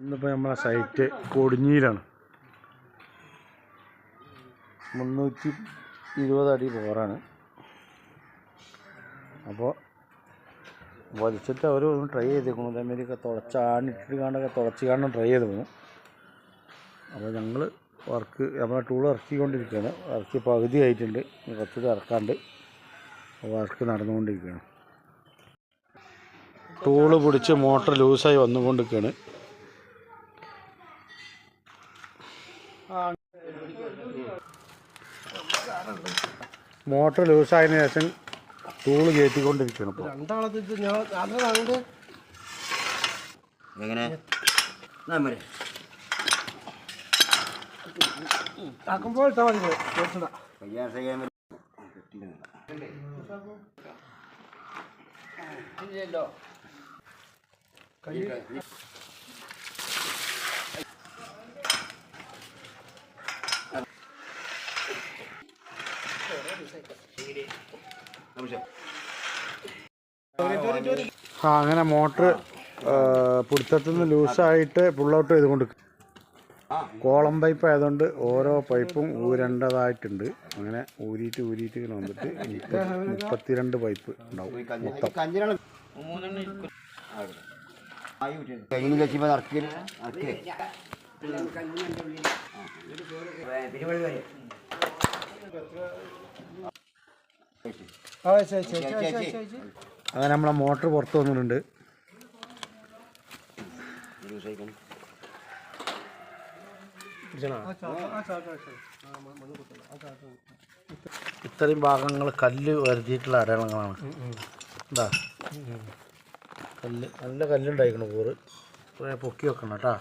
ഇന്നിപ്പോൾ നമ്മളെ സൈറ്റ് കൊടിഞ്ഞിയിലാണ്. 320 അടി ബോറാണ്. അപ്പോൾ വലിച്ചിട്ട് അവർ ഒന്ന് ട്രൈ ചെയ്തേക്കുന്നു. അതേമാതിരിയൊക്കെ തുളച്ചാണിട്ട് കാണൊക്കെ തുളച്ച് കാണാൻ ട്രൈ ചെയ്ത് പോകുന്നു. അപ്പോൾ ഞങ്ങൾ നമ്മളെ ടൂൾ ഇറക്കിക്കൊണ്ടിരിക്കുകയാണ്. ഇറക്കി പകുതി ആയിട്ടുണ്ട്, കുറച്ചുകൂടി ഇറക്കാണ്ട് വർക്ക് നടന്നുകൊണ്ടിരിക്കുകയാണ്. ടൂള് പിടിച്ച് മോട്ടർ ലൂസായി വന്നുകൊണ്ടിരിക്കുകയാണ്. മോട്ടർ ലൂസായതിനു ശേഷം ടൂള് കയറ്റിക്കൊണ്ടിരിക്കുകയാണ്. ഇപ്പോൾ അങ്ങനെ മോട്ടർ പിടുത്തത്തിൽ നിന്ന് ലൂസായിട്ട് പുള്ളൗട്ട് ചെയ്തുകൊണ്ട് കോളം പൈപ്പ് ആയതുകൊണ്ട് ഓരോ പൈപ്പും ഊരേണ്ടതായിട്ടുണ്ട്. അങ്ങനെ ഊരിയിട്ട് ഇങ്ങനെ വന്നിട്ട് 32 പൈപ്പ് ഉണ്ടാവും മൊത്തം. അങ്ങനെ നമ്മളെ മോട്ടർ പുറത്ത് വന്നിട്ടുണ്ട്. ഇത്രയും ഭാഗങ്ങൾ കല്ല് വരുത്തിയിട്ടുള്ള അടയാളങ്ങളാണ്. എന്താ കല്ല്, നല്ല കല്ലുണ്ടായിരിക്കണം. കൂറ് കുറേ പൊക്കി വെക്കണം കേട്ടോ.